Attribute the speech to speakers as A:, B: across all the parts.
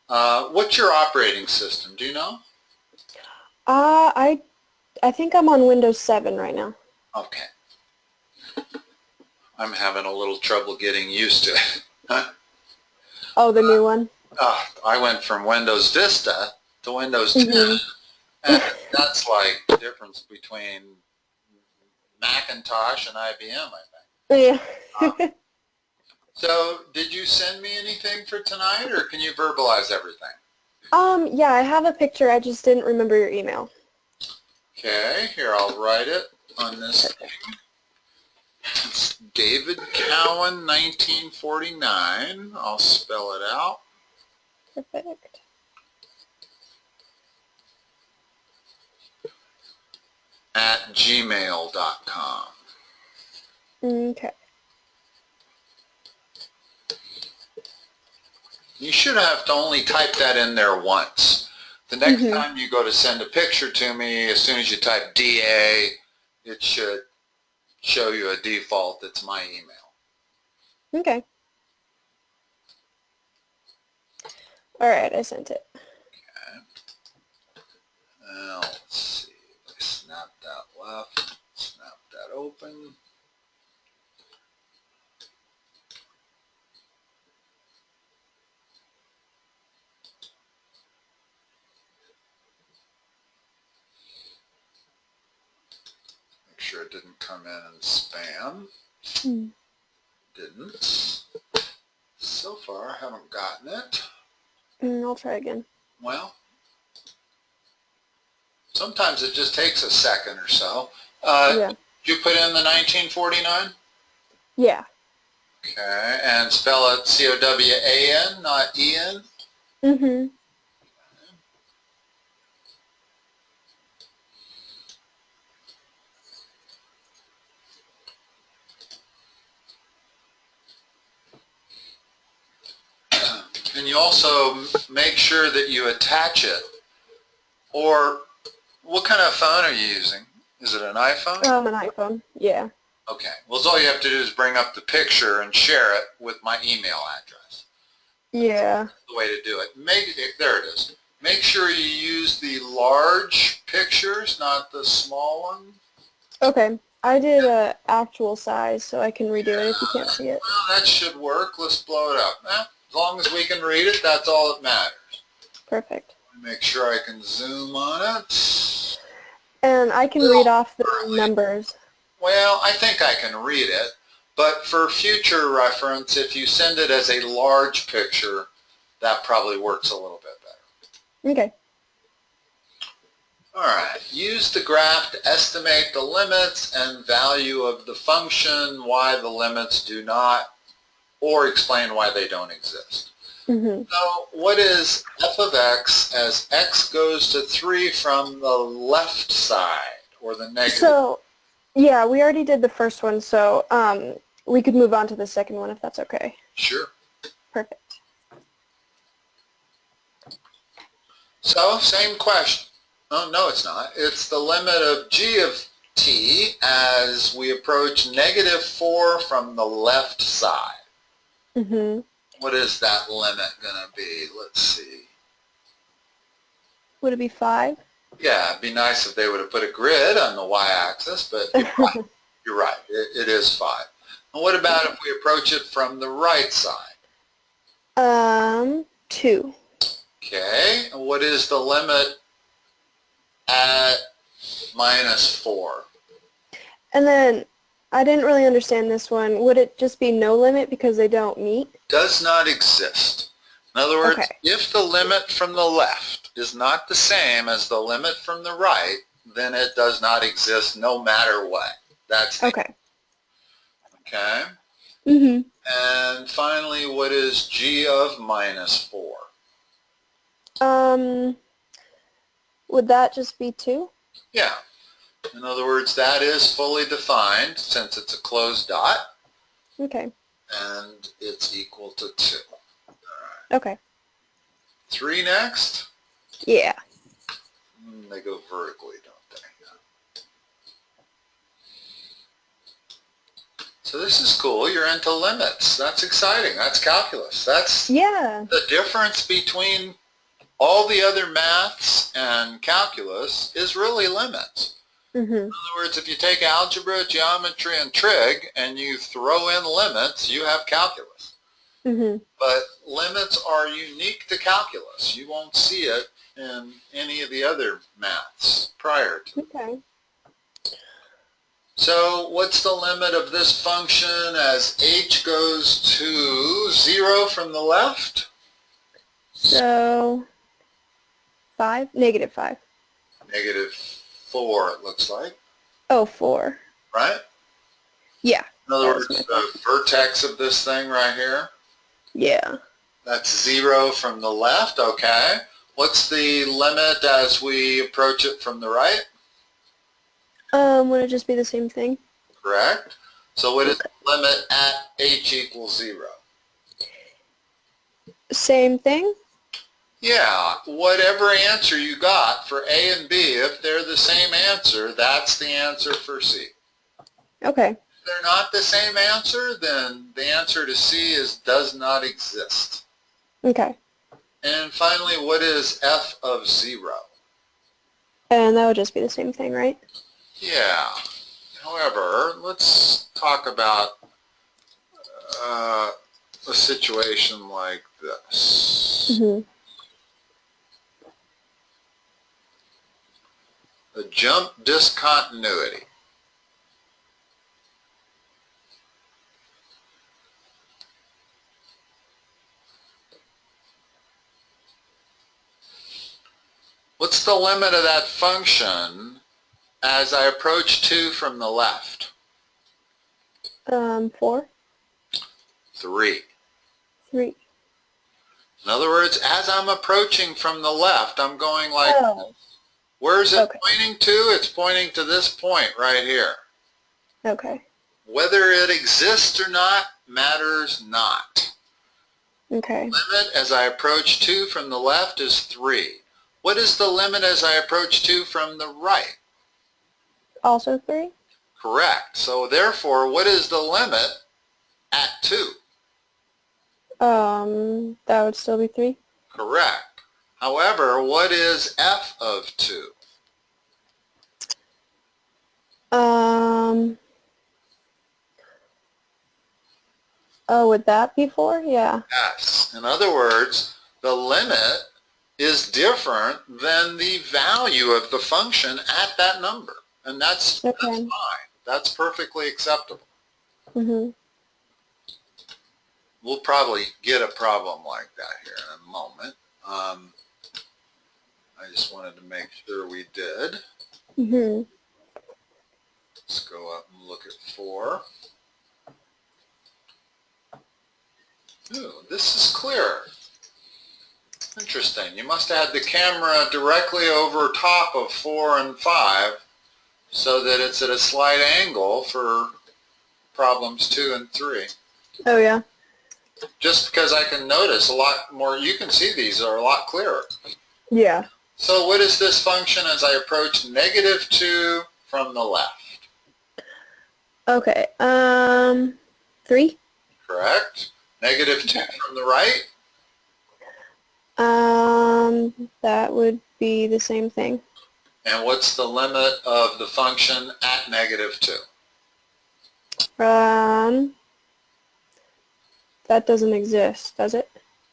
A: What's your operating system? Do you know?
B: I think I'm on Windows 7 right now.
A: Okay. I'm having a little trouble getting used to it. Huh?
B: Oh, the new one?
A: I went from Windows Vista to Windows 10, and that's like the difference between Macintosh and IBM, I think.
B: Yeah.
A: So, did you send me anything for tonight, or can you verbalize everything?
B: Yeah, I have a picture. I just didn't remember your email.
A: Okay, here, I'll write it on this thing. It's David Cowan, 1949. I'll spell it out.
B: Perfect.
A: @gmail.com.
B: Okay.
A: You should have to only type that in there once. The next time you go to send a picture to me, as soon as you type DA, it should show you a default that's my email.
B: Okay. All right, I sent it.
A: Okay. Now, let's see. If I snap that left, snap that open. Make sure it didn't come in spam. Didn't. So far, I haven't gotten it.
B: I'll try again.
A: Well, sometimes it just takes a second or so.
B: Yeah.
A: Did you put in the 1949?
B: Yeah.
A: Okay, and spell it C-O-W-A-N, not E-N?
B: Mm-hmm.
A: And you also make sure that you attach it. Or, what kind of phone are you using? Is it an iPhone?
B: An iPhone. Yeah.
A: Okay, well, all you have to do is bring up the picture and share it with my email address.
B: Yeah.
A: That's the way to do it. There it is. Make sure you use the large pictures, not the small one.
B: Okay. I did actual size, so I can redo it if you can't see it.
A: Well, that should work. Let's blow it up. As long as we can read it, that's all that matters.
B: Perfect.
A: Make sure I can zoom on it.
B: And I can read off the numbers.
A: Well, I think I can read it, but for future reference, if you send it as a large picture, that probably works a little bit better.
B: Okay.
A: All right. Use the graph to estimate the limits and value of the function, why the limits do not, or explain why they don't exist. So what is f of x as x goes to 3 from the left side, or the negative?
B: So, yeah, we already did the first one, so we could move on to the second one if that's okay.
A: Sure.
B: Perfect.
A: So, same question. Oh, no, it's not. It's the limit of g of t as we approach negative 4 from the left side. What is that limit going to be? Let's see.
B: Would it be 5?
A: Yeah, it'd be nice if they would have put a grid on the y-axis, but you're right. You're right. It is 5. And what about if we approach it from the right side?
B: 2.
A: Okay. And what is the limit at -4?
B: And then, I didn't really understand this one. Would it just be no limit because they don't meet?
A: Does not exist. In other words, if the limit from the left is not the same as the limit from the right, then it does not exist no matter what. That's the
B: okay.
A: Okay. And finally, what is g of -4?
B: Would that just be 2?
A: Yeah. In other words, that is fully defined since it's a closed dot.
B: Okay.
A: And it's equal to 2. All right.
B: Okay.
A: 3 next?
B: Yeah.
A: They go vertically, don't they? So this is cool. You're into limits. That's exciting. That's calculus. That's
B: Yeah.
A: the difference between all the other maths and calculus is really limits.
B: Mm-hmm.
A: In other words, if you take algebra, geometry, and trig, and you throw in limits, you have calculus.
B: Mm-hmm.
A: But limits are unique to calculus. You won't see it in any of the other maths prior to it.
B: Okay.
A: So what's the limit of this function as h goes to 0 from the left?
B: So 5? Negative 5.
A: Negative 4, it looks like.
B: Oh, 4.
A: Right?
B: Yeah.
A: In other words, the vertex of this thing right here,
B: Yeah.
A: that's 0 from the left, okay. What's the limit as we approach it from the right?
B: Would it just be the same thing?
A: Correct. So what is the limit at h equals 0?
B: Same thing?
A: Yeah, whatever answer you got for A and B, if they're the same answer, that's the answer for C.
B: Okay.
A: If they're not the same answer, then the answer to C does not exist.
B: Okay.
A: And finally, what is f of 0?
B: And that would just be the same thing, right?
A: Yeah. However, let's talk about a situation like this.
B: Mm-hmm.
A: The jump discontinuity. What's the limit of that function as I approach 2 from the left?
B: 4?
A: 3.
B: 3.
A: In other words, as I'm approaching from the left, I'm going like, where's it pointing to? It's pointing to this point right here.
B: Okay.
A: Whether it exists or not matters not.
B: Okay.
A: Limit as I approach 2 from the left is 3. What is the limit as I approach 2 from the right?
B: Also 3?
A: Correct. So therefore, what is the limit at 2?
B: That would still be 3?
A: Correct. However, what is f of 2?
B: Oh, would that be 4? Yeah.
A: Yes. In other words, the limit is different than the value of the function at that number. And that's fine. That's perfectly acceptable.
B: Mm-hmm.
A: We'll probably get a problem like that here in a moment. I just wanted to make sure we did.
B: Mm-hmm.
A: Let's go up and look at 4. Ooh, this is clearer. Interesting. You must have had the camera directly over top of 4 and 5 so that it's at a slight angle for problems 2 and 3.
B: Oh, yeah.
A: Just because I can notice a lot more, you can see these are a lot clearer.
B: Yeah.
A: So what is this function as I approach negative 2 from the left?
B: Okay. 3?
A: Correct. Negative 2 from the right?
B: That would be the same thing.
A: And what's the limit of the function at negative 2?
B: That doesn't exist, does it?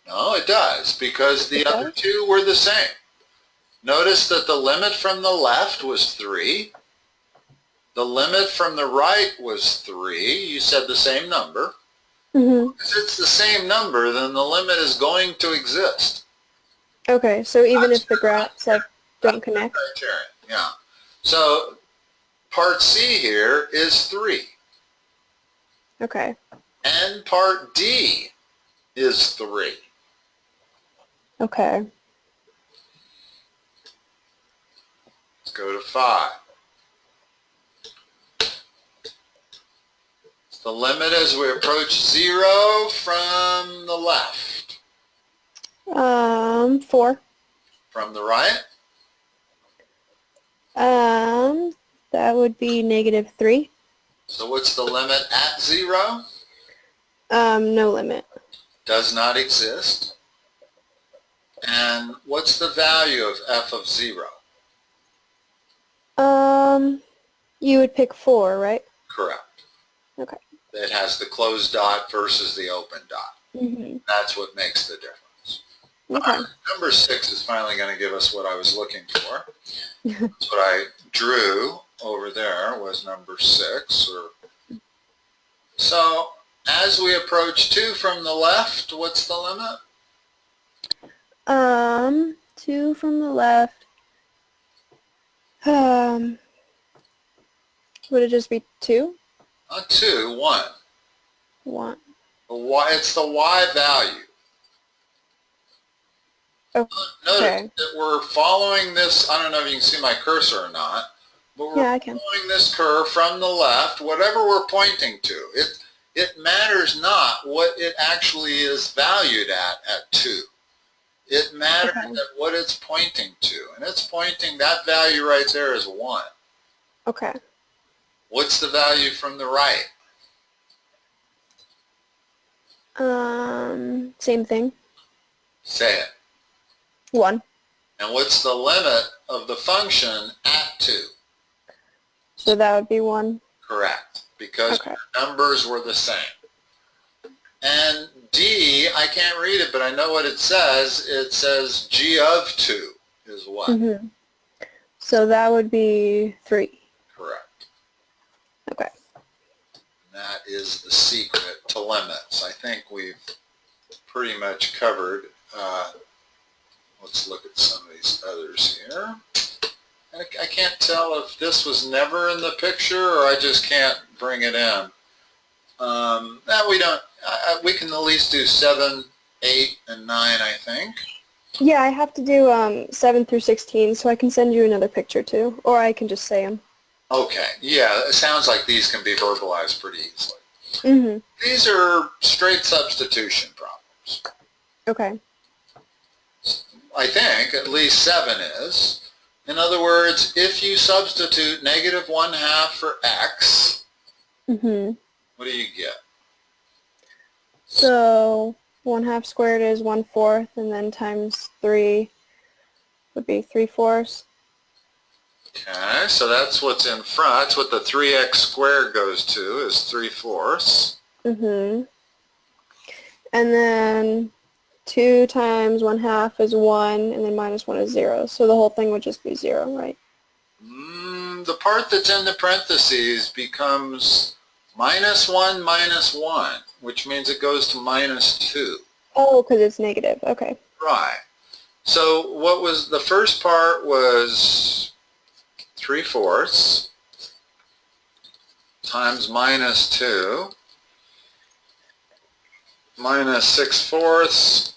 A: No, it does, because the other two were the same. Notice that the limit from the left was 3. The limit from the right was 3. You said the same number.
B: Mm-hmm.
A: If it's the same number, then the limit is going to exist.
B: Okay, so even if the graphs don't connect?
A: Criterion, yeah. So part C here is 3.
B: Okay.
A: And part D is 3.
B: Okay.
A: Let's go to 5. It's the limit as we approach 0 from the left.
B: 4.
A: From the right?
B: That would be negative 3.
A: So what's the limit at 0?
B: No limit.
A: Does not exist. And what's the value of f of 0?
B: You would pick 4, right?
A: Correct.
B: Okay.
A: It has the closed dot versus the open dot.
B: Mm-hmm.
A: That's what makes the difference.
B: Okay.
A: Number 6 is finally going to give us what I was looking for. That's what I drew over there was number 6. So as we approach 2 from the left, what's the limit?
B: 2 from the left. Would it just be 2?
A: 2, 1.
B: 1.
A: It's the y value.
B: Okay.
A: Notice that we're following this, I don't know if you can see my cursor or not, but we're following this curve from the left, whatever we're pointing to. It matters not what it actually is valued at 2. It matters at what it's pointing to. And it's pointing, that value right there is 1.
B: Okay.
A: What's the value from the right?
B: Same thing.
A: Say it.
B: 1.
A: And what's the limit of the function at 2?
B: So that would be 1.
A: Correct, because your numbers were the same. And D, I can't read it, but I know what it says. It says g of 2 is what?
B: Mm-hmm. So that would be 3.
A: Correct.
B: Okay.
A: And that is the secret to limits. I think we've pretty much covered. Let's look at some of these others here. I can't tell if this was never in the picture or I just can't bring it in. We don't. We can at least do 7, 8, and 9, I think.
B: Yeah, I have to do 7 through 16, so I can send you another picture too, or I can just say them.
A: Okay. Yeah, it sounds like these can be verbalized pretty easily.
B: Mm-hmm.
A: These are straight substitution problems.
B: Okay.
A: I think at least 7 is. In other words, if you substitute negative 1/2 for x, what do you get?
B: So 1/2 squared is 1/4, and then times 3 would be 3/4.
A: Okay, so that's what's in front. That's what the 3x squared goes to, is 3/4.
B: And then 2 times 1/2 is 1, and then minus 1 is 0. So the whole thing would just be 0, right?
A: The part that's in the parentheses becomes minus 1 minus 1, which means it goes to minus 2.
B: Oh, because it's negative. Okay.
A: Right. So what was the first part was 3/4 times minus 2 minus 6/4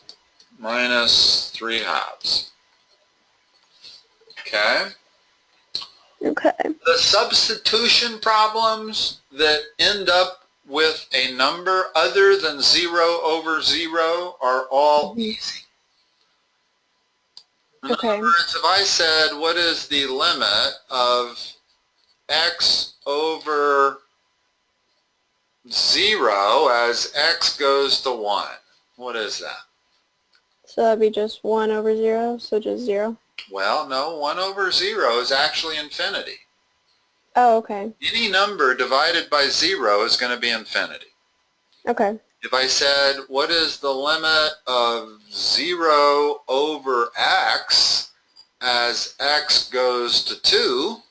A: minus 3/2. Okay?
B: Okay.
A: The substitution problems that end up with a number other than 0/0 are all easy. In other words, if I said, what is the limit of x over 0 as x goes to 1? What is that?
B: So that would be just 1/0, so just 0?
A: Well, no, 1/0 is actually infinity.
B: Oh, okay.
A: Any number divided by 0 is going to be infinity.
B: Okay.
A: If I said, what is the limit of 0 over x as x goes to 2?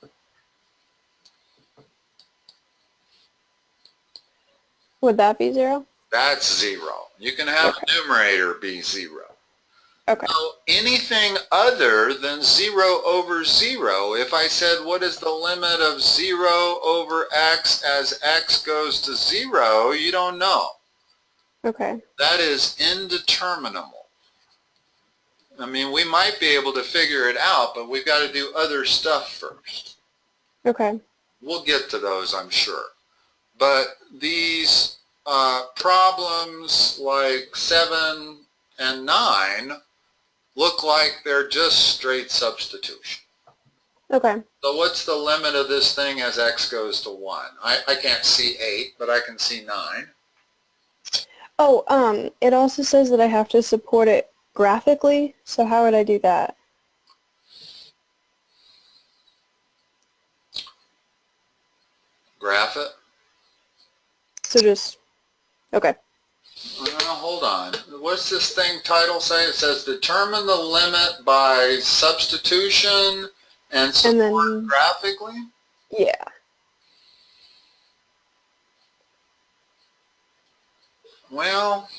B: Would that be 0?
A: That's 0. You can have numerator be 0.
B: Okay.
A: So anything other than 0/0, if I said, what is the limit of 0 over x as x goes to 0, you don't know.
B: Okay.
A: That is indeterminable. I mean, we might be able to figure it out, but we've got to do other stuff first.
B: Okay.
A: We'll get to those, I'm sure. But these problems like 7 and 9 look like they're just straight substitution.
B: Okay.
A: So what's the limit of this thing as x goes to 1? I can't see 8, but I can see 9.
B: Oh, it also says that I have to support it graphically, so how would I do that?
A: Graph it.
B: So just, okay.
A: Hold on. What's this thing title say? It says determine the limit by substitution and
B: And
A: support
B: then,
A: graphically?
B: yeah.
A: Well,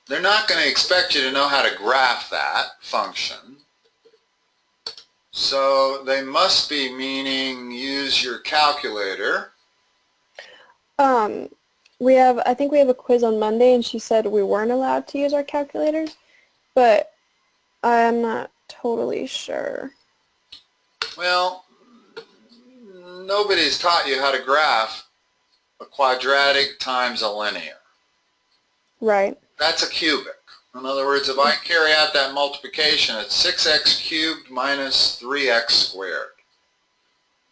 A: they're not going to expect you to know how to graph that function. So they must be meaning use your calculator.
B: I think we have a quiz on Monday, and she said we weren't allowed to use our calculators, but I'm not totally sure.
A: Well, nobody's taught you how to graph a quadratic times a linear.
B: Right.
A: That's a cubic. In other words, if I carry out that multiplication, it's 6x cubed minus 3x squared.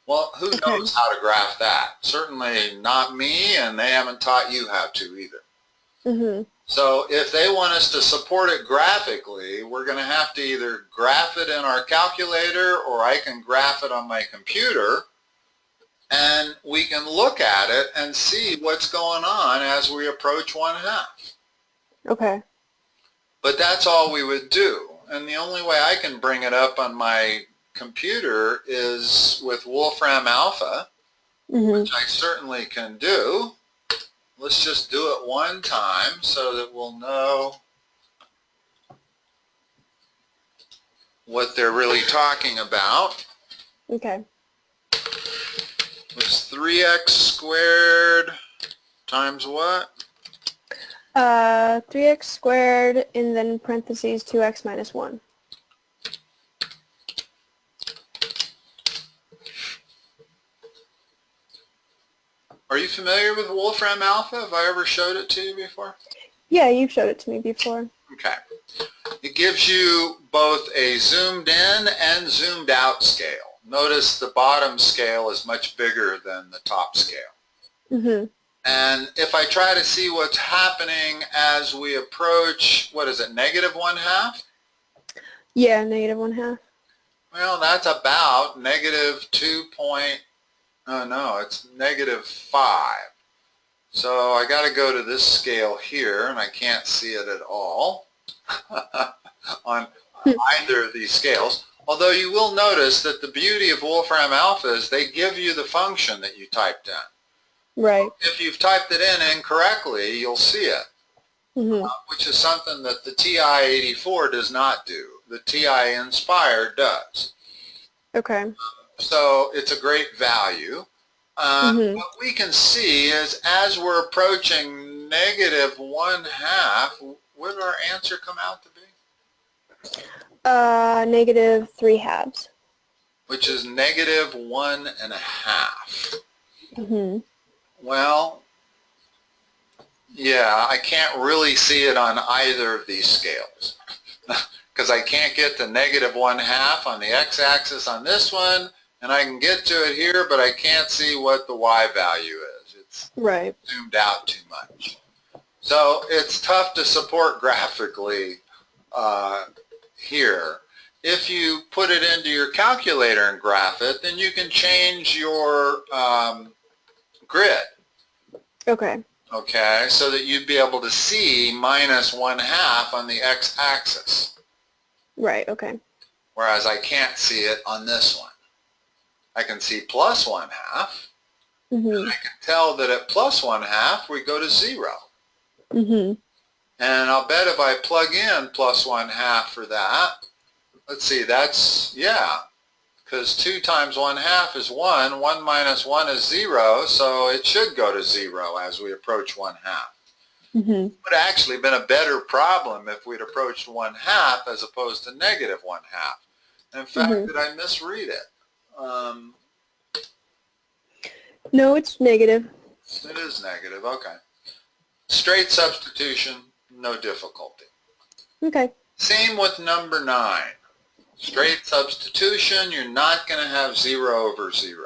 A: Well, who knows how to graph that? Certainly not me, and they haven't taught you how to either.
B: Mm-hmm.
A: So if they want us to support it graphically, we're going to have to either graph it in our calculator, or I can graph it on my computer, and we can look at it and see what's going on as we approach 1/2.
B: Okay.
A: But that's all we would do. And the only way I can bring it up on my computer is with Wolfram Alpha, which I certainly can do. Let's just do it one time so that we'll know what they're really talking about.
B: Okay.
A: It's 3x squared times what?
B: 3x squared, and then parentheses 2x minus 1.
A: Are you familiar with Wolfram Alpha? Have I ever showed it to you before?
B: Yeah, you've showed it to me before.
A: Okay. It gives you both a zoomed in and zoomed out scale. Notice the bottom scale is much bigger than the top scale.
B: Mm-hmm.
A: And if I try to see what's happening as we approach, what is it, negative 1/2?
B: Yeah, negative 1/2.
A: Well, that's about negative 2 point, oh no, it's negative 5. So I got to go to this scale here, and I can't see it at all on either of these scales. Although you will notice that the beauty of Wolfram Alpha is they give you the function that you typed in.
B: Right.
A: If you've typed it in incorrectly, you'll see it, which is something that the TI-84 does not do. The TI-Inspire does.
B: Okay.
A: So it's a great value. What we can see is as we're approaching negative 1/2, what did our answer come out to be?
B: Negative 3/2.
A: Which is negative 1/2.
B: Mm-hmm.
A: Well, yeah, I can't really see it on either of these scales because I can't get to negative 1/2 on the x-axis on this one, and I can get to it here, but I can't see what the y value is. It's zoomed out too much. So it's tough to support graphically here. If you put it into your calculator and graph it, then you can change your grid.
B: Okay.
A: Okay, so that you'd be able to see minus 1/2 on the x-axis.
B: Right, okay.
A: Whereas I can't see it on this one. I can see plus 1/2. And I can tell that at plus 1/2 we go to 0. And I'll bet if I plug in plus 1/2 for that, let's see, that's, yeah, because 2 times 1/2 is 1, 1 minus 1 is 0, so it should go to 0 as we approach 1/2. It would have actually been a better problem if we'd approached 1/2 as opposed to negative 1/2. And in fact, did I misread it?
B: No, it's negative.
A: It is negative, okay. Straight substitution, no difficulty.
B: Okay.
A: Same with number 9. Straight substitution, you're not going to have 0 over 0.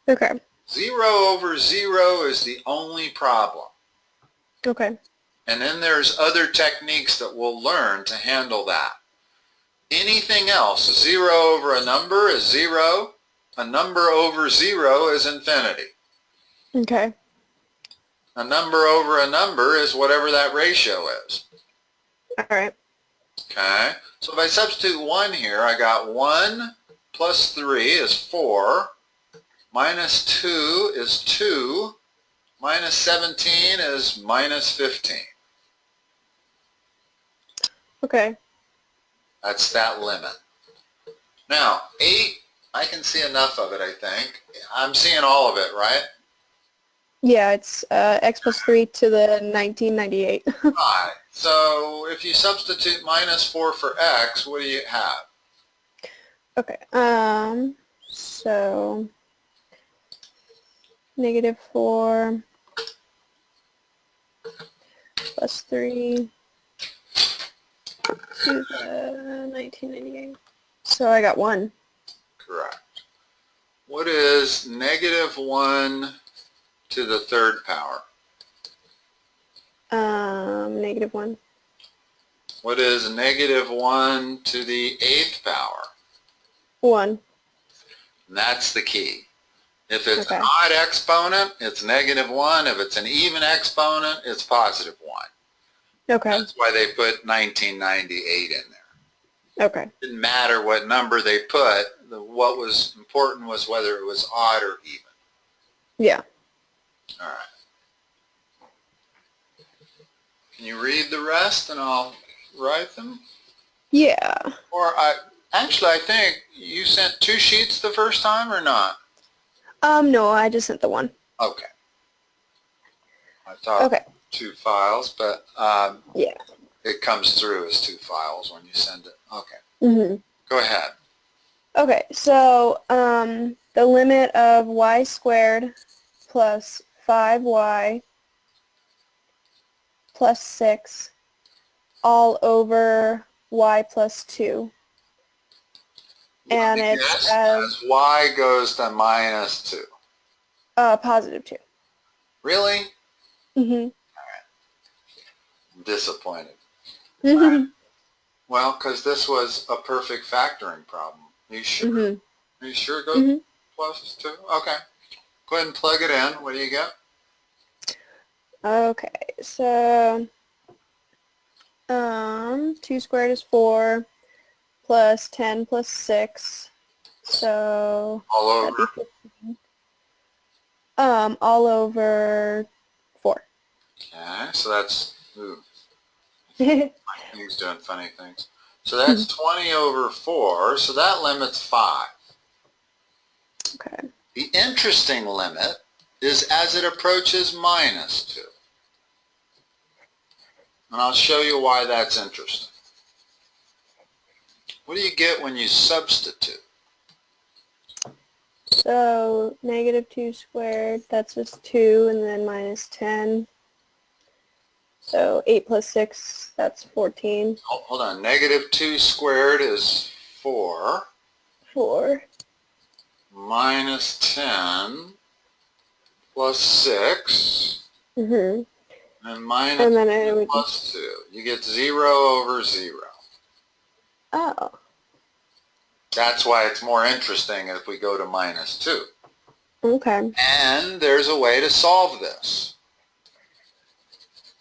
B: Okay.
A: 0 over 0 is the only problem.
B: Okay.
A: And then there's other techniques that we'll learn to handle that. Anything else, 0 over a number is 0. A number over 0 is infinity.
B: Okay.
A: A number over a number is whatever that ratio is.
B: All right.
A: Okay, so if I substitute 1 here, I got 1 plus 3 is 4, minus 2 is 2, minus 17 is minus 15.
B: Okay.
A: That's that limit. Now, 8, I can see enough of it, I think. I'm seeing all of it, right?
B: Yeah, it's x plus 3 to the 1998.
A: Right. So if you substitute minus 4 for x, what do you have?
B: Okay. So negative 4 plus 3 to the 1998. So I got 1.
A: Correct. What is negative 1 to the third power?
B: Negative 1.
A: What is negative 1 to the eighth power?
B: 1.
A: And that's the key. If it's
B: Okay.
A: an odd exponent, it's negative 1. If it's an even exponent, it's positive 1.
B: Okay.
A: That's why they put 1998 in there.
B: Okay.
A: It didn't matter what number they put. What was important was whether it was odd or even.
B: Yeah.
A: All right. Can you read the rest and I'll write them?
B: Yeah.
A: Or actually, I think you sent 2 sheets the first time or not?
B: No, I just sent the 1.
A: Okay. I thought 2 files, but
B: yeah.
A: it comes through as 2 files when you send it. Okay.
B: Mhm.
A: Go ahead.
B: Okay, so the limit of y squared plus 5y plus 6 all over y plus 2. And it's
A: as y goes to minus 2.
B: Positive 2.
A: Really?
B: Mhm.
A: I'm disappointed.
B: Mhm.
A: Well, because this was a perfect factoring problem. Are you sure?
B: Mhm.
A: Are you sure it goes plus 2? Okay. Go ahead and plug it in. What do you get?
B: Okay, so 2 squared is 4 plus 10 plus 6, so
A: All over.
B: that'd be 15. All over 4.
A: Okay, so that's, ooh, my thing's doing funny things. So that's 20 over 4, so that limit's 5.
B: Okay.
A: The interesting limit is as it approaches minus 2. And I'll show you why that's interesting. What do you get when you substitute?
B: So negative 2 squared, that's just 2, and then minus 10. So 8 plus 6, that's 14.
A: Oh, hold on. Negative 2 squared is 4.
B: 4.
A: Minus 10 plus 6.
B: Mm-hmm.
A: And minus
B: and then it would
A: plus 2. You get 0 over 0.
B: Oh.
A: That's why it's more interesting if we go to minus 2.
B: Okay.
A: And there's a way to solve this.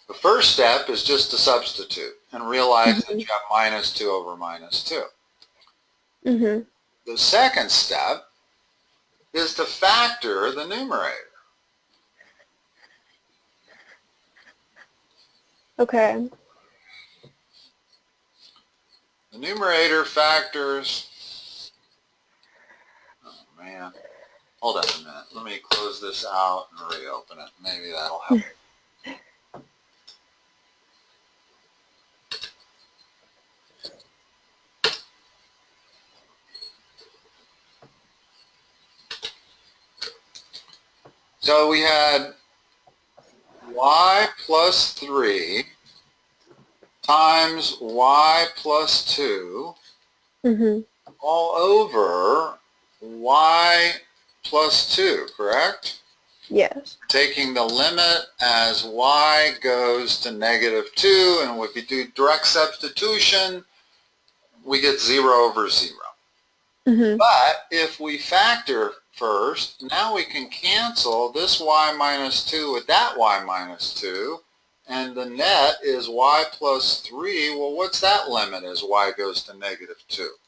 A: The first step is just to substitute and realize that you have minus 2 over minus 2.
B: Mm-hmm.
A: The second step is to factor the numerator.
B: Okay.
A: The numerator factors, oh man, hold on a minute. Let me close this out and reopen it. Maybe that'll help. So we had y plus 3 times y plus 2 all over y plus 2, correct?
B: Yes.
A: Taking the limit as y goes to -2, and if you do direct substitution, we get 0 over 0. But if we factor first, now we can cancel this y minus 2 with that y minus 2, and the net is y plus 3. Well, what's that limit as y goes to -2?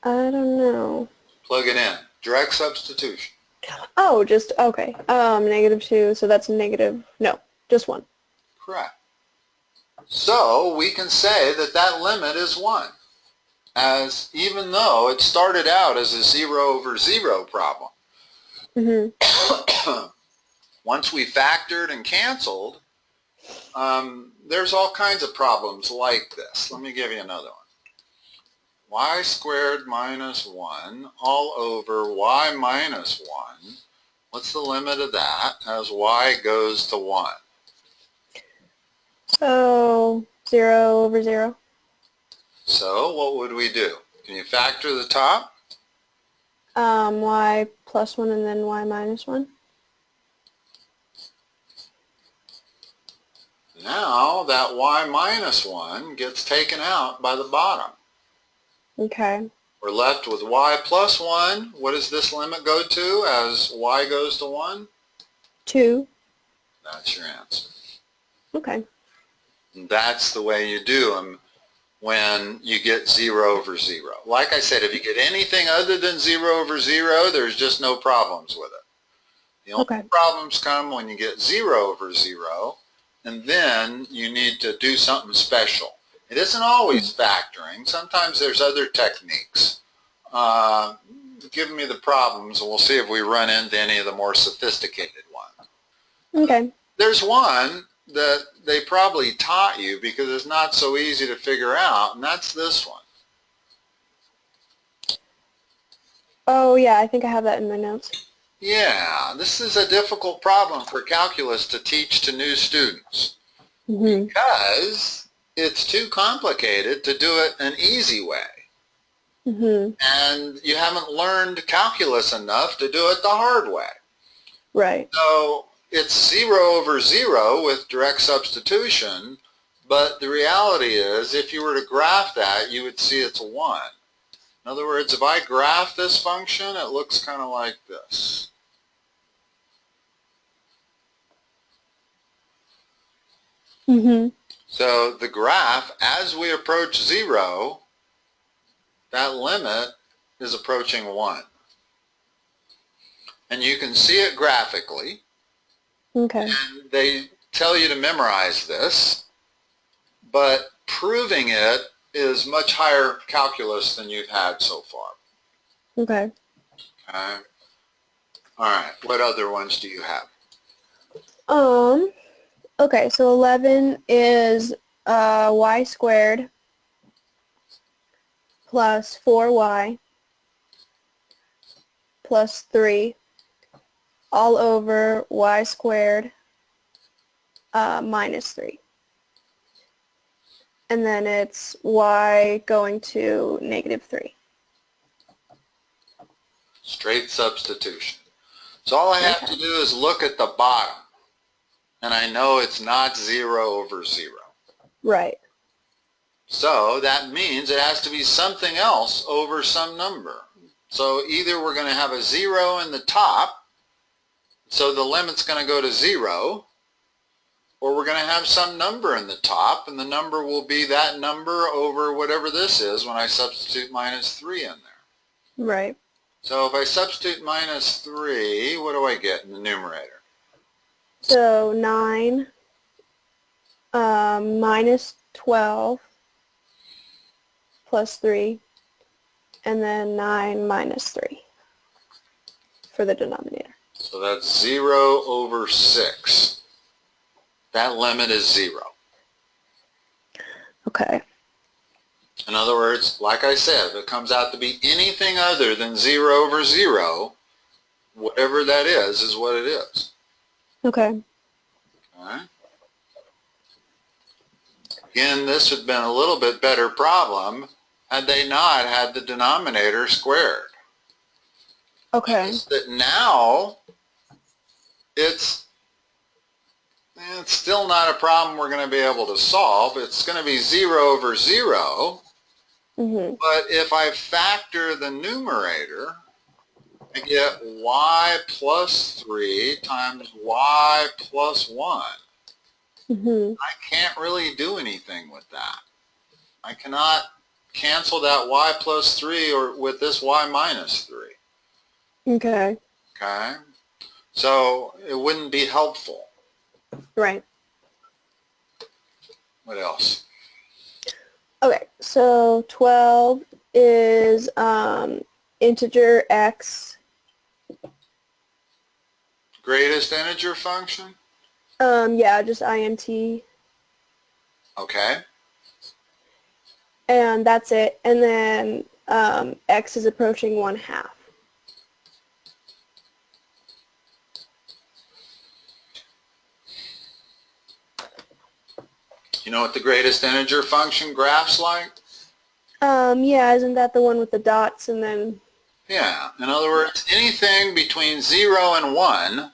B: I don't know.
A: Plug it in. Direct substitution.
B: Oh, just, okay. -2, so that's no, just 1.
A: Correct. So we can say that that limit is 1, as even though it started out as a 0 over 0 problem. Once we factored and canceled, there's all kinds of problems like this. Let me give you another one. Y squared minus 1 all over y minus 1. What's the limit of that as y goes to 1?
B: Oh, 0 over 0.
A: So what would we do? Can you factor the top?
B: Y plus 1 and then y minus 1.
A: Now that y minus 1 gets taken out by the bottom.
B: Okay.
A: We're left with y plus 1. What does this limit go to as y goes to 1?
B: 2.
A: That's your answer.
B: Okay.
A: And that's the way you do them when you get 0 over 0. Like I said, if you get anything other than 0 over 0, there's just no problems with it. The only problems come when you get 0 over 0, and then you need to do something special. It isn't always factoring. Sometimes there's other techniques. Give me the problems, and we'll see if we run into any of the more sophisticated ones.
B: Okay.
A: There's one that they probably taught you because it's not so easy to figure out, and that's this one.
B: Oh, yeah, I think I have that in my notes.
A: Yeah, this is a difficult problem for calculus to teach to new students because it's too complicated to do it an easy way. And you haven't learned calculus enough to do it the hard way.
B: Right.
A: So it's 0 over 0 with direct substitution, but the reality is if you were to graph that, you would see it's 1. In other words, if I graph this function, it looks kind of like this. So the graph, as we approach 0, that limit is approaching 1. And you can see it graphically.
B: Okay.
A: And they tell you to memorize this, but proving it is much higher calculus than you've had so far.
B: Okay.
A: Okay. All right. What other ones do you have?
B: Okay, so 11 is y squared plus 4y plus 3 all over y squared minus 3. And then it's y going to -3.
A: Straight substitution. So all I have to do is look at the bottom, and I know it's not 0 over 0.
B: Right.
A: So that means it has to be something else over some number. So either we're going to have a 0 in the top, so the limit's going to go to 0, or we're going to have some number in the top, and the number will be that number over whatever this is when I substitute -3 in there.
B: Right.
A: So if I substitute -3, what do I get in the numerator?
B: So 9 minus 12 plus 3, and then 9 minus 3 for the denominator.
A: So that's 0 over 6. That limit is 0.
B: Okay.
A: In other words, like I said, if it comes out to be anything other than 0 over 0, whatever that is what it is.
B: Okay.
A: All right? Again, this would have been a little bit better problem had they not had the denominator squared.
B: Okay.
A: Notice that now it's still not a problem we're going to be able to solve. It's going to be 0 over 0. But if I factor the numerator, I get y plus 3 times y plus 1. I can't really do anything with that. I cannot cancel that y plus 3 or with this y minus 3.
B: Okay.
A: Okay? So it wouldn't be helpful.
B: Right.
A: What else?
B: Okay, so 12 is integer x.
A: Greatest integer function?
B: Yeah, just int.
A: Okay.
B: And that's it. And then x is approaching 1/2.
A: You know what the greatest integer function graph's like?
B: Yeah, isn't that the one with the dots and then...
A: Yeah, in other words, anything between 0 and 1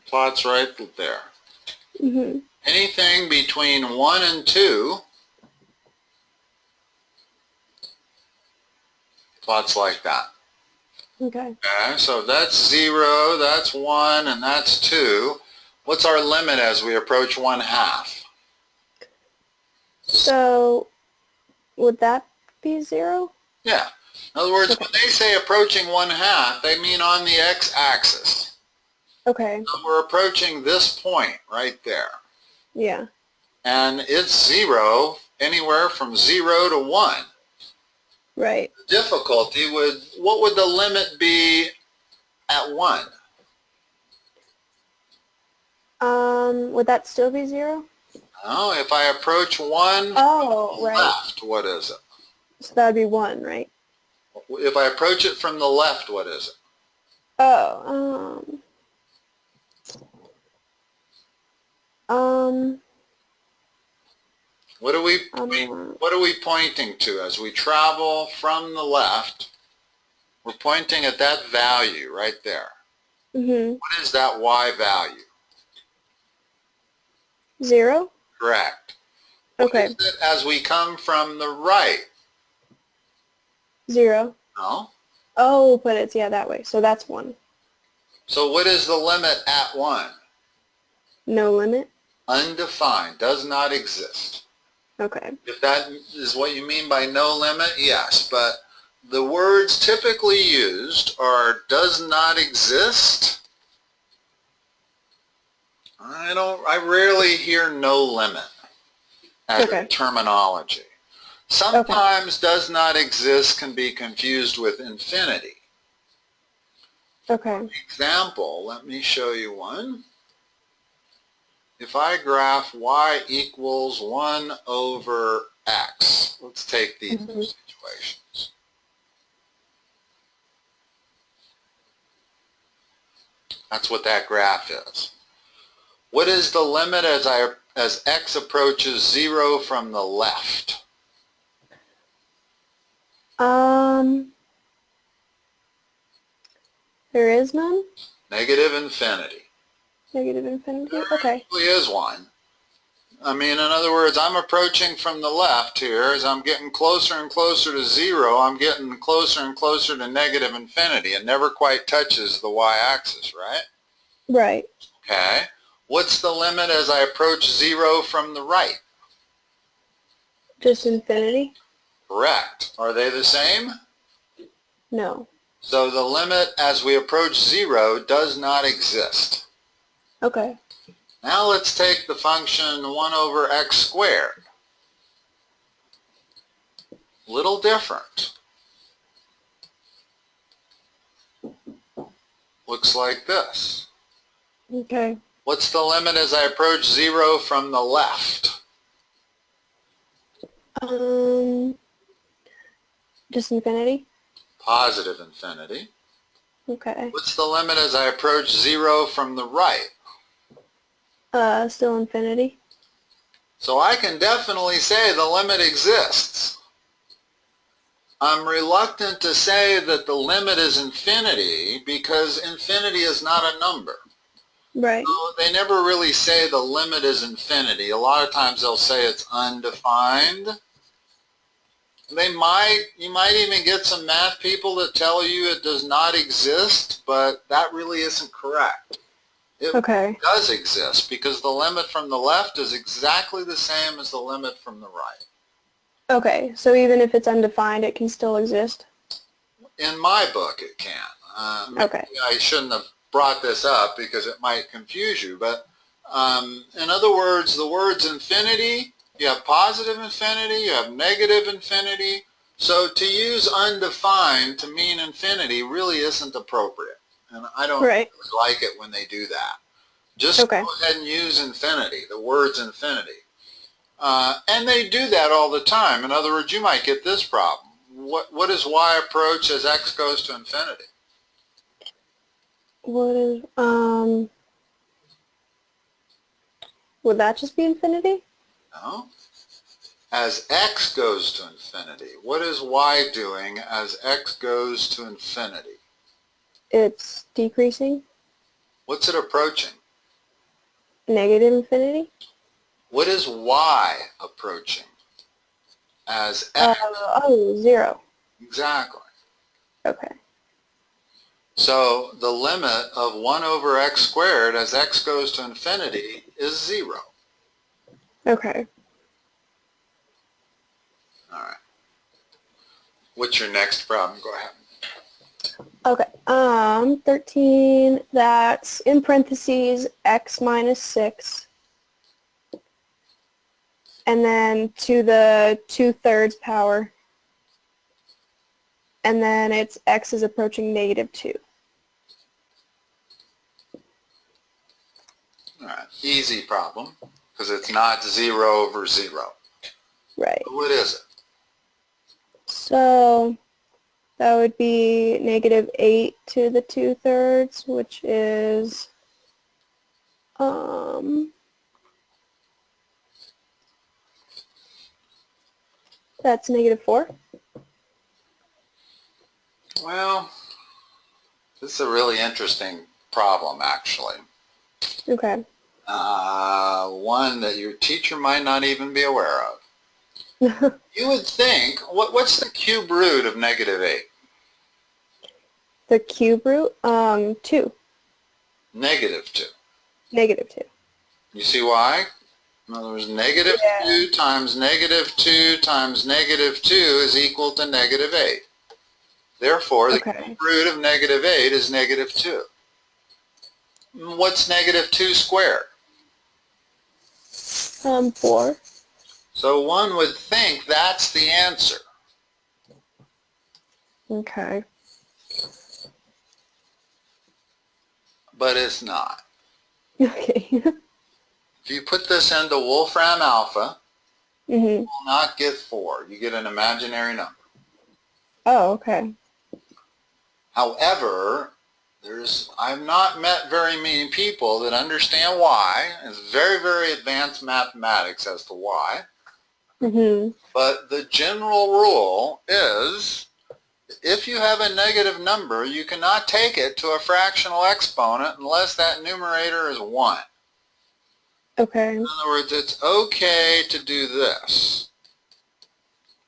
A: plots right there. Anything between 1 and 2 plots like that.
B: Okay.
A: Okay, so that's 0, that's 1, and that's 2. What's our limit as we approach 1/2?
B: So, would that be 0?
A: Yeah. In other words, when they say approaching 1/2, they mean on the x-axis.
B: Okay.
A: So we're approaching this point right there.
B: Yeah.
A: And it's 0 anywhere from 0 to 1.
B: Right.
A: The difficulty would, what would the limit be at 1?
B: Would that still be 0?
A: Oh, if I approach 1
B: Oh,
A: from the
B: right.
A: left, what is it?
B: So that would be 1, right?
A: If I approach it from the left, what is it?
B: Oh,
A: What are we pointing to as we travel from the left? We're pointing at that value right there. What is that y value?
B: 0?
A: Correct.
B: Okay.
A: What is it as we come from the right?
B: 0.
A: No.
B: Oh, but it's, yeah, that way. So that's 1.
A: So what is the limit at 1?
B: No limit?
A: Undefined, does not exist.
B: Okay.
A: If that is what you mean by no limit, yes, but the words typically used are does not exist. I rarely hear no limit as a terminology. Sometimes does not exist can be confused with infinity.
B: Okay.
A: For example, let me show you one. If I graph y equals 1 over x, let's take these two situations. That's what that graph is. What is the limit as x approaches 0 from the left?
B: There is none?
A: Negative infinity.
B: Negative infinity?
A: There
B: Okay.
A: actually is one. I mean, in other words, I'm approaching from the left here. As I'm getting closer and closer to 0, I'm getting closer and closer to negative infinity. It never quite touches the y-axis, right?
B: Right.
A: Okay. What's the limit as I approach 0 from the right?
B: Just infinity?
A: Correct. Are they the same?
B: No.
A: So the limit as we approach 0 does not exist.
B: Okay.
A: Now let's take the function 1 over x squared. Little different. Looks like this.
B: Okay.
A: What's the limit as I approach 0 from the left?
B: Just infinity?
A: Positive infinity.
B: Okay.
A: What's the limit as I approach 0 from the right?
B: Still infinity.
A: So I can definitely say the limit exists. I'm reluctant to say that the limit is infinity because infinity is not a number.
B: Right.
A: So they never really say the limit is infinity. A lot of times they'll say it's undefined. You might even get some math people that tell you it does not exist, but that really isn't correct. It does exist because the limit from the left is exactly the same as the limit from the right.
B: Okay, so even if it's undefined, it can still exist?
A: In my book, it can.
B: Okay.
A: I shouldn't have brought this up because it might confuse you, but in other words, the words infinity, you have positive infinity, you have negative infinity, so to use undefined to mean infinity really isn't appropriate, and I don't really like it when they do that. Just go ahead and use infinity, the words infinity. And they do that all the time. In other words, you might get this problem. What does y approach as x goes to infinity?
B: What is, would that just be infinity?
A: No. As x goes to infinity, what is y doing as x goes to infinity?
B: It's decreasing.
A: What's it approaching?
B: Negative infinity.
A: What is y approaching as x?
B: Zero.
A: Exactly.
B: Okay.
A: So the limit of 1 over x squared as x goes to infinity is 0.
B: Okay.
A: All right. What's your next problem? Go ahead.
B: Okay. 13, that's in parentheses x minus 6. And then to the 2/3 power. And then it's x is approaching negative 2.
A: All right. Easy problem because it's not 0 over 0.
B: Right.
A: But what is it?
B: So that would be negative 8 to the 2/3, which is that's negative 4.
A: Well, this is a really interesting problem, actually.
B: Okay.
A: One that your teacher might not even be aware of. You would think, what's the cube root of negative 8?
B: The cube root, 2.
A: Negative 2.
B: Negative 2.
A: You see why? In other words, negative 2 times negative 2 times negative 2 is equal to negative 8. Therefore, the cube root of negative 8 is negative 2. What's negative 2 squared?
B: 4.
A: So one would think that's the answer.
B: Okay.
A: But it's not.
B: Okay.
A: If you put this into Wolfram alpha,
B: you
A: will not get 4. You get an imaginary number.
B: Oh, okay.
A: However, I've not met very many people that understand why. It's very, very advanced mathematics as to why. But the general rule is if you have a negative number, you cannot take it to a fractional exponent unless that numerator is 1.
B: Okay.
A: In other words, it's okay to do this.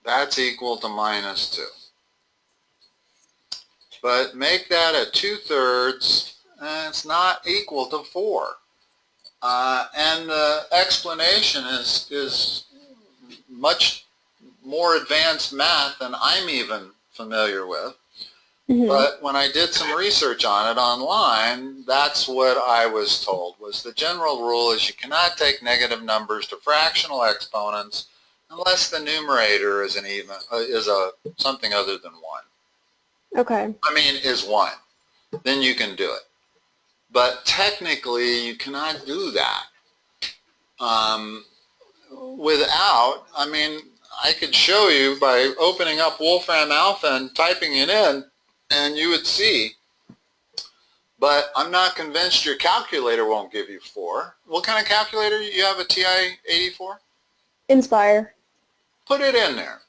A: That's equal to minus 2. But make that a 2/3, and it's not equal to 4. And the explanation is much more advanced math than I'm even familiar with. But when I did some research on it online, that's what I was told, was the general rule is you cannot take negative numbers to fractional exponents unless the numerator is something other than 1.
B: Okay.
A: I mean, is 1. Then you can do it. But technically, you cannot do that I could show you by opening up Wolfram Alpha and typing it in, and you would see but I'm not convinced your calculator won't give you 4. What kind of calculator? You have a TI-84?
B: Inspire.
A: Put it in there.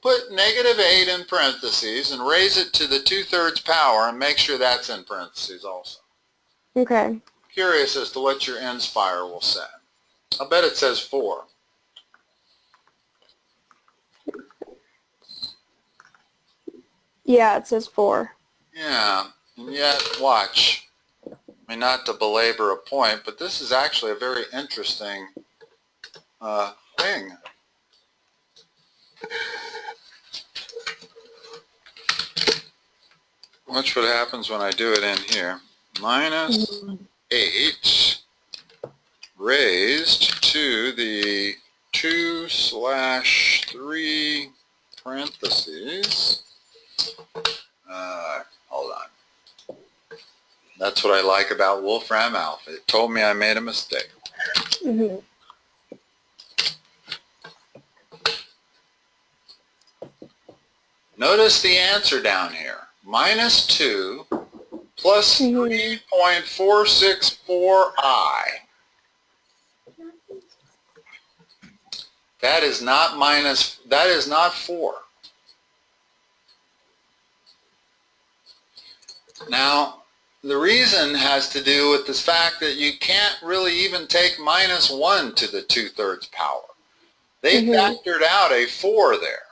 A: Put -8 in parentheses and raise it to the 2/3 power and make sure that's in parentheses also.
B: Okay.
A: Curious as to what your Inspire will say. I bet it says 4.
B: Yeah, it says 4.
A: Yeah, and yet, watch. I mean, not to belabor a point, but this is actually a very interesting thing. Watch what happens when I do it in here. -8 raised to the 2/3 parentheses. Hold on. That's what I like about Wolfram Alpha. It told me I made a mistake.
B: Mm-hmm.
A: Notice the answer down here. -2 plus 3.464i. That is not 4. Now, the reason has to do with the fact that you can't really even take -1 to the 2/3 power. They factored out a 4 there.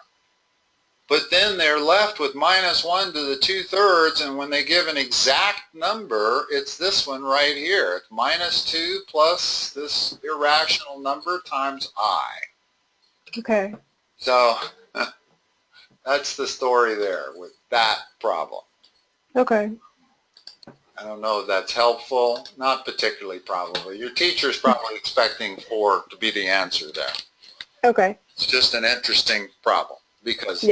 A: But then they're left with -1 to the 2/3, and when they give an exact number, it's this one right here. It's -2 plus this irrational number times I.
B: Okay.
A: So that's the story there with that problem.
B: Okay.
A: I don't know if that's helpful. Not particularly, probably. Your teacher's probably expecting 4 to be the answer there.
B: Okay.
A: It's just an interesting problem because of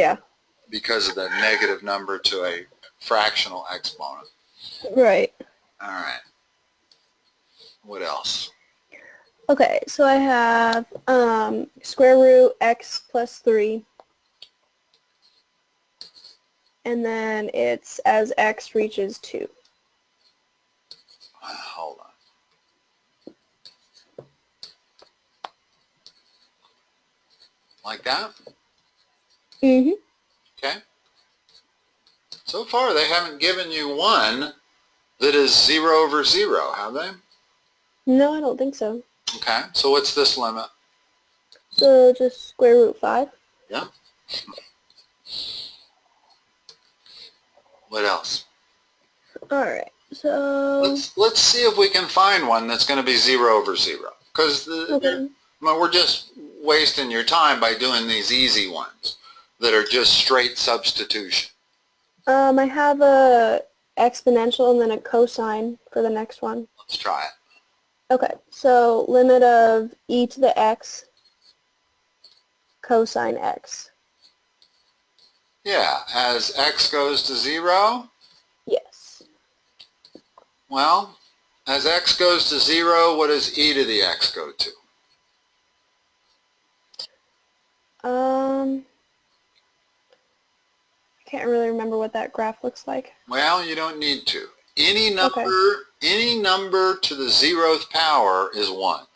A: the negative number to a fractional exponent.
B: Right.
A: All right. What else?
B: Okay, so I have square root x plus 3. And then it's as x reaches 2.
A: Hold on. Like that?
B: Mm-hmm.
A: Okay. So far, they haven't given you one that is 0/0, have they?
B: No, I don't think so.
A: Okay. So what's this limit?
B: So just square root 5.
A: Yeah. What else?
B: All right. So
A: let's see if we can find one that's going to be 0/0. Because we're just wasting your time by doing these easy ones that are just straight substitution.
B: I have a exponential and then a cosine for the next one.
A: Let's try it.
B: Okay, so limit of e to the x cosine x.
A: Yeah, as x goes to 0?
B: Yes.
A: Well, as x goes to 0, what does e to the x go to?
B: I can't really remember what that graph looks like.
A: Well, you don't need to. Any number to the 0th power is 1.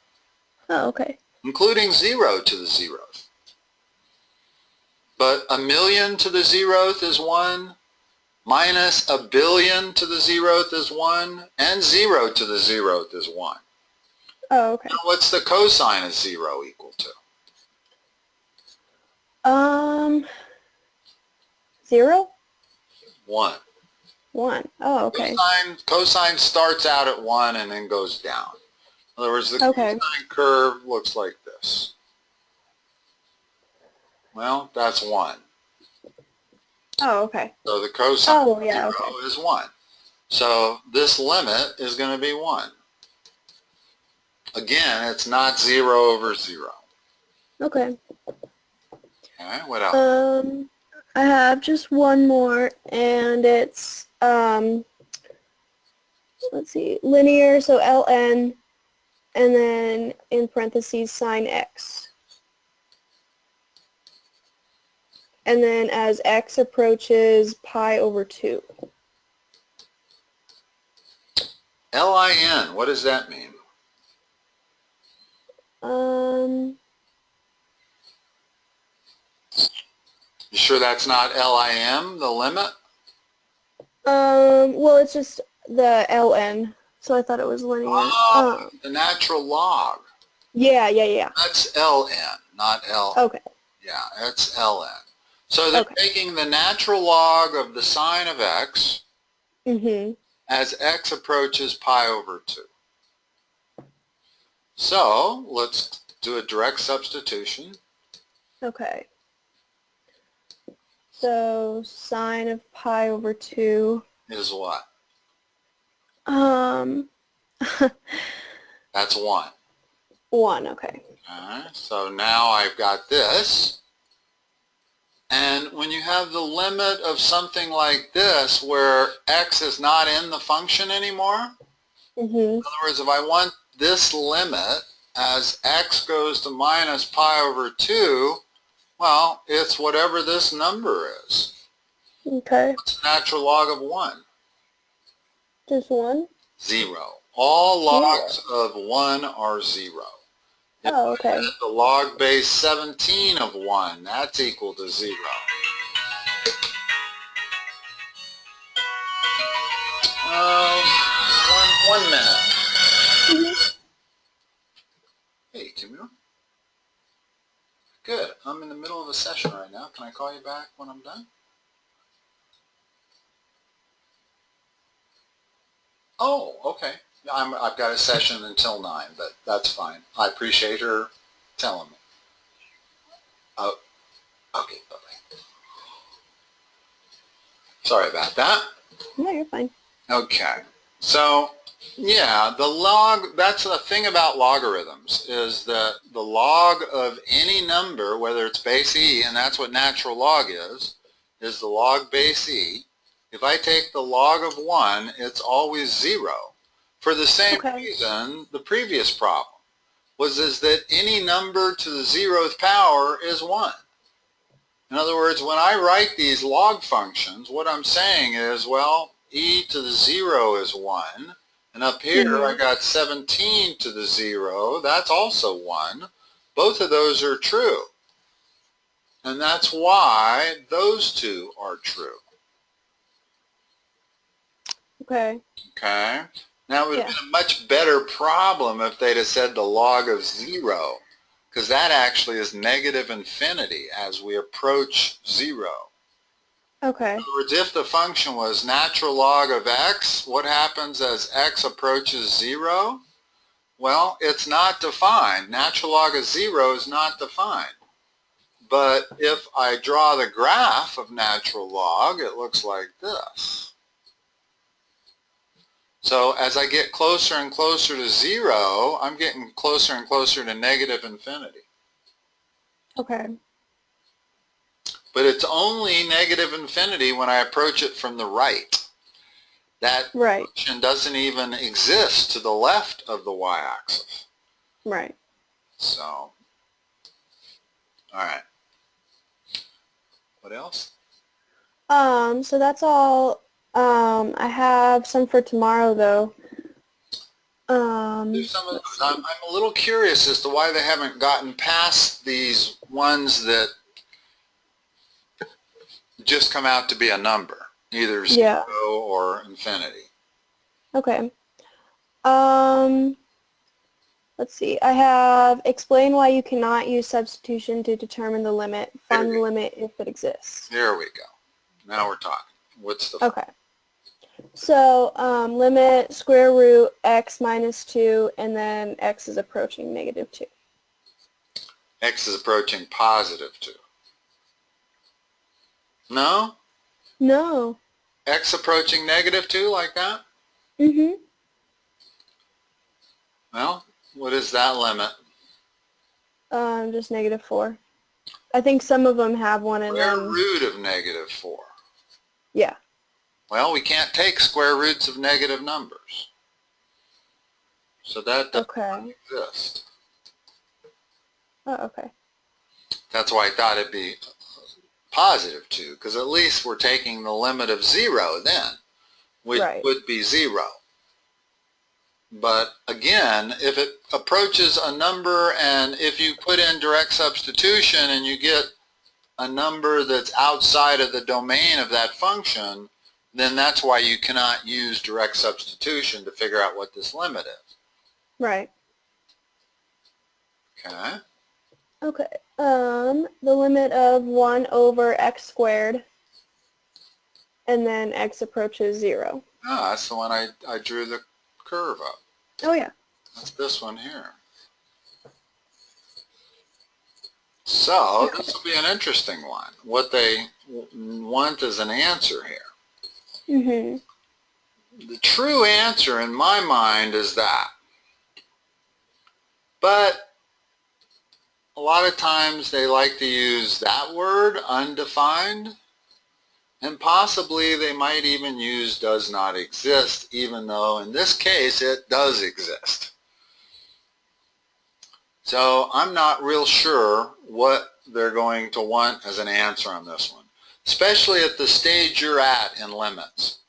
B: Oh, okay.
A: Including 0 to the 0th. But 1,000,000 to the 0th is 1, minus 1,000,000,000 to the 0th is 1, and 0 to the 0th is 1.
B: Oh, okay.
A: Now, what's the cosine of 0 equal to?
B: 0?
A: 1.
B: 1. Oh, okay.
A: Cosine starts out at 1 and then goes down. In other words, the cosine curve looks like this. Well, that's 1.
B: Oh, okay.
A: So the cosine of 0 is 1. So this limit is going to be 1. Again, it's not 0/0.
B: Okay.
A: Okay, what else?
B: I have just one more, and it's, let's see, linear, so ln, and then in parentheses sine x. And then as x approaches pi over 2.
A: LIN, what does that mean? You sure that's not LIM, the limit?
B: Well, it's just the ln, so I thought it was linear.
A: Oh, the natural log.
B: Yeah.
A: That's LN, not L.
B: Okay.
A: Yeah, that's LN. So they're taking the natural log of the sine of x as x approaches pi over 2. So let's do a direct substitution.
B: Okay. So sine of pi over 2
A: is what?
B: That's
A: 1.
B: 1, okay.
A: So now I've got this. And when you have the limit of something like this where x is not in the function anymore, in other words, if I want this limit as x goes to minus pi over 2, well, it's whatever this number is.
B: Okay.
A: What's the natural log of 1?
B: Just 1?
A: 0. All logs of 1 are 0.
B: Oh, okay.
A: The log base 17 of 1, that's equal to 0. One minute. Hey, Camille. Good. I'm in the middle of a session right now. Can I call you back when I'm done? Oh, okay. I've got a session until 9, but that's fine. I appreciate her telling me. Oh, okay, bye-bye. Sorry about that.
B: No, you're fine.
A: Okay. So, yeah, the log, that's the thing about logarithms, is that the log of any number, whether it's base e, and that's what natural log is the log base e. If I take the log of 1, it's always 0. For the same reason, the previous problem is that any number to the 0th power is 1. In other words, when I write these log functions, what I'm saying is, well, e to the 0 is 1. And up here, I got 17 to the 0. That's also 1. Both of those are true. And that's why those two are true.
B: Okay.
A: Okay. Now, it would have been a much better problem if they'd have said the log of 0, because that actually is negative infinity as we approach 0.
B: Okay.
A: In other words, if the function was natural log of x, what happens as x approaches 0? Well, it's not defined. Natural log of 0 is not defined. But if I draw the graph of natural log, it looks like this. So as I get closer and closer to 0, I'm getting closer and closer to negative infinity.
B: Okay.
A: But it's only negative infinity when I approach it from the right. That function doesn't even exist to the left of the y-axis.
B: Right.
A: So, all right. What else?
B: So that's all. I have some for tomorrow, though.
A: I'm a little curious as to why they haven't gotten past these ones that just come out to be a number, either 0 or infinity.
B: Okay. Let's see. I have explain why you cannot use substitution to determine the limit. Find the limit if it exists.
A: There we go. Now we're talking. What's the...
B: Okay. So limit square root x minus 2, and then x is approaching negative 2.
A: X is approaching positive 2. No?
B: No.
A: X approaching negative 2 like that? Well, what is that limit?
B: Just negative 4. I think some of them have one in them.
A: Square root of negative 4.
B: Yeah.
A: Well, we can't take square roots of negative numbers. So that doesn't exist.
B: Oh, okay.
A: That's why I thought it'd be positive 2, because at least we're taking the limit of 0 then, which would be 0. But again, if it approaches a number and if you put in direct substitution and you get a number that's outside of the domain of that function, then that's why you cannot use direct substitution to figure out what this limit is.
B: Right.
A: Okay.
B: Okay. The limit of 1 over x squared, and then x approaches 0.
A: Ah, that's the one I drew the curve up.
B: Oh, yeah.
A: That's this one here. So this will be an interesting one. What they want is an answer here.
B: Mm-hmm.
A: The true answer in my mind is that. But a lot of times they like to use that word, undefined, and possibly they might even use does not exist, even though in this case it does exist. So I'm not real sure what they're going to want as an answer on this one, especially at the stage you're at in limits.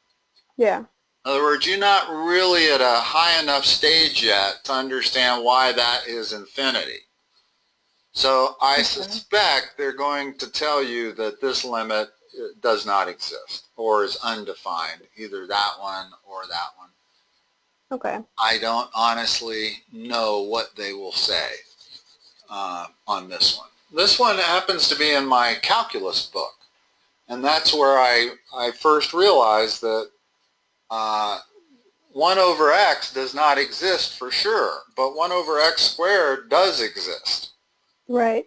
B: Yeah.
A: In other words, you're not really at a high enough stage yet to understand why that is infinity. So I suspect they're going to tell you that this limit does not exist or is undefined, either that one or that one.
B: Okay.
A: I don't honestly know what they will say on this one. This one happens to be in my calculus book, and that's where I first realized that 1 over x does not exist for sure, but 1 over x squared does exist.
B: Right.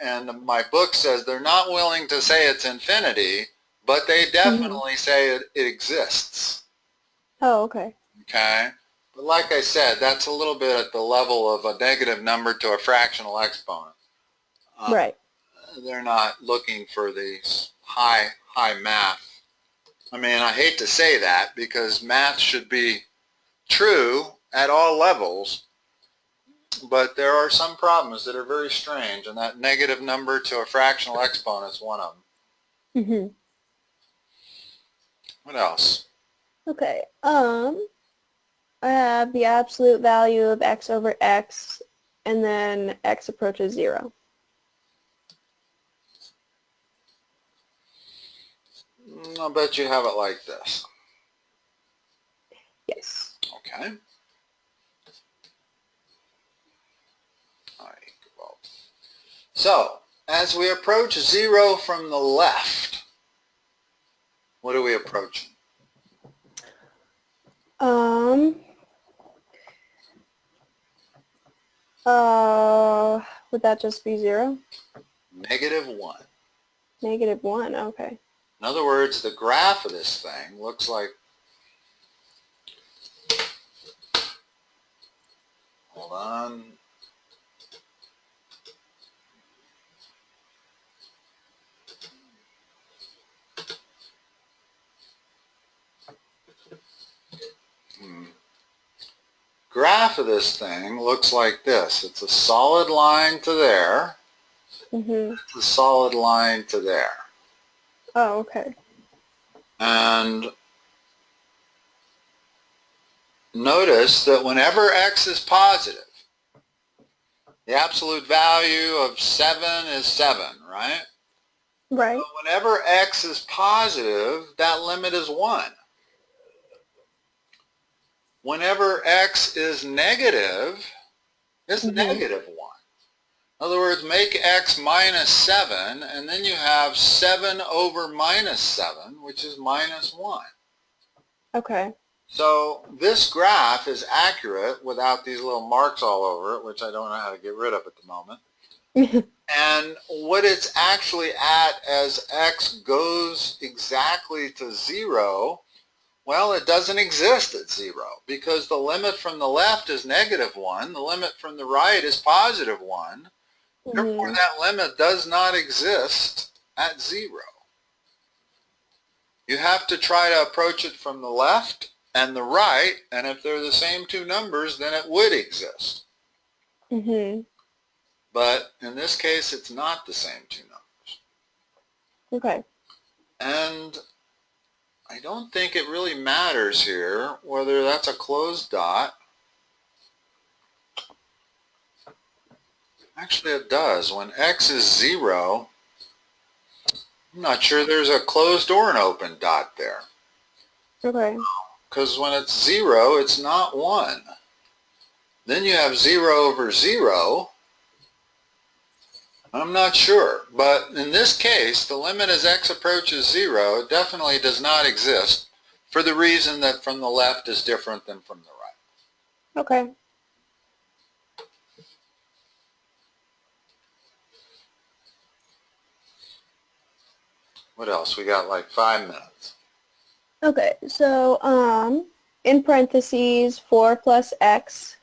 A: And my book says they're not willing to say it's infinity, but they definitely say it exists.
B: Oh, okay.
A: Okay? But like I said, that's a little bit at the level of a negative number to a fractional exponent.
B: Right.
A: They're not looking for these high math. I mean, I hate to say that because math should be true at all levels, but there are some problems that are very strange, and that negative number to a fractional exponent is one of them.
B: Mm-hmm.
A: What else?
B: Okay. I have the absolute value of x over x, and then x approaches 0.
A: I'll bet you have it like this.
B: Yes.
A: Okay. All right. Well, so, as we approach 0 from the left, what are we approaching?
B: Would that just be 0?
A: Negative 1.
B: Negative 1, okay.
A: In other words, the graph of this thing looks like, hold on, graph of this thing looks like this. It's a solid line to there. It's a solid line to there.
B: Oh, okay.
A: And notice that whenever x is positive, the absolute value of 7 is 7, right?
B: Right.
A: So whenever x is positive, that limit is 1. Whenever x is negative, it's negative 1. In other words, make x minus 7, and then you have 7 over minus 7, which is minus 1.
B: Okay.
A: So this graph is accurate without these little marks all over it, which I don't know how to get rid of at the moment. And what it's actually at as x goes exactly to 0, well, it doesn't exist at 0 because the limit from the left is negative 1, the limit from the right is positive 1. Therefore, that limit does not exist at 0. You have to try to approach it from the left and the right, and if they're the same two numbers, then it would exist. But in this case, it's not the same two numbers.
B: Okay.
A: And I don't think it really matters here whether that's a closed dot. Actually, it does. When x is 0, I'm not sure there's a closed or an open dot there.
B: Okay.
A: Because when it's 0, it's not 1. Then you have 0 over 0. I'm not sure. But in this case, the limit as x approaches 0 definitely does not exist for the reason that from the left is different than from the right.
B: Okay.
A: What else? We got like 5 minutes.
B: Okay, so in parentheses 4 plus x,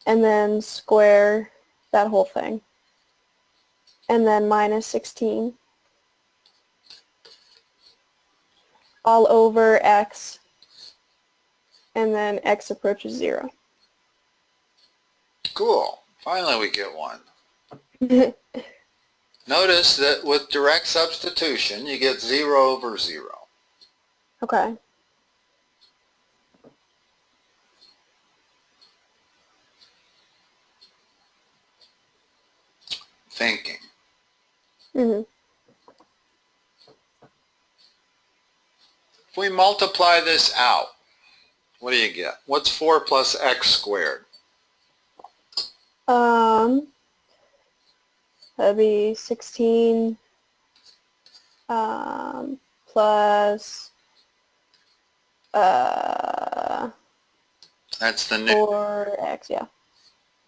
B: and then square that whole thing, and then minus 16 all over x, and then x approaches 0.
A: Cool. Finally we get one. Notice that with direct substitution, you get 0 over 0.
B: Okay.
A: Thinking.
B: Mhm.
A: If we multiply this out, what do you get? What's 4 plus x squared?
B: That'd be 16 plus
A: That's the new.
B: 4x, yeah.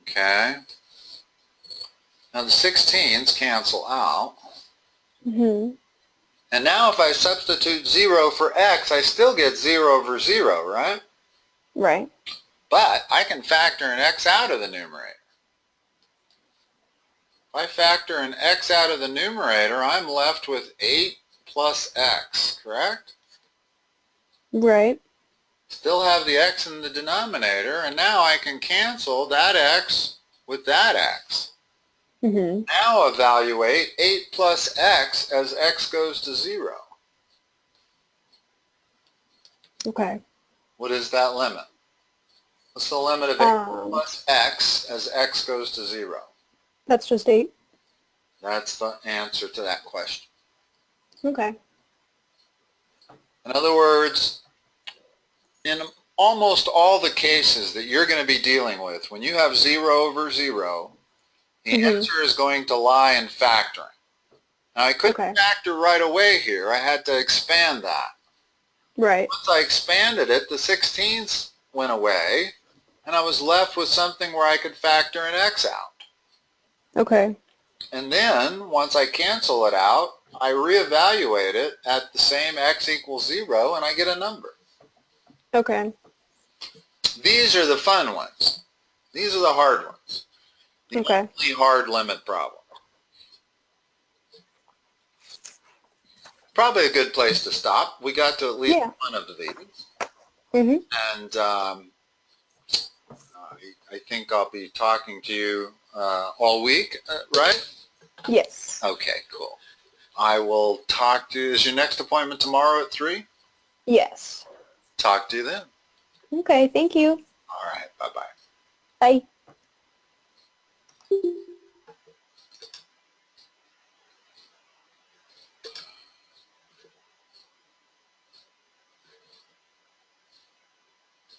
A: Okay. Now the 16s cancel out.
B: Mm-hmm.
A: And now if I substitute 0 for x, I still get 0 over 0, right?
B: Right.
A: But I can factor an x out of the numerator. If I factor an x out of the numerator, I'm left with 8 plus x, correct?
B: Right.
A: Still have the x in the denominator, and now I can cancel that x with that x.
B: Mm-hmm.
A: Now evaluate 8 plus x as x goes to 0.
B: Okay.
A: What is that limit? What's the limit of 8 plus x as x goes to 0?
B: That's just 8.
A: That's the answer to that question.
B: Okay.
A: In other words, in almost all the cases that you're going to be dealing with, when you have 0 over 0, the answer is going to lie in factoring. Now, I couldn't factor right away here. I had to expand that.
B: Right.
A: Once I expanded it, the 16s went away, and I was left with something where I could factor an x out.
B: Okay.
A: And then, once I cancel it out, I reevaluate it at the same x equals 0, and I get a number.
B: Okay.
A: These are the fun ones. These are the hard ones. The only hard limit problem. Probably a good place to stop. We got to at least one of these.
B: Mm-hmm.
A: And I think I'll be talking to you all week, right?
B: Yes.
A: Okay, cool. I will talk to you. Is your next appointment tomorrow at 3?
B: Yes.
A: Talk to you then.
B: Okay, thank you.
A: All right, bye-bye.
B: Bye.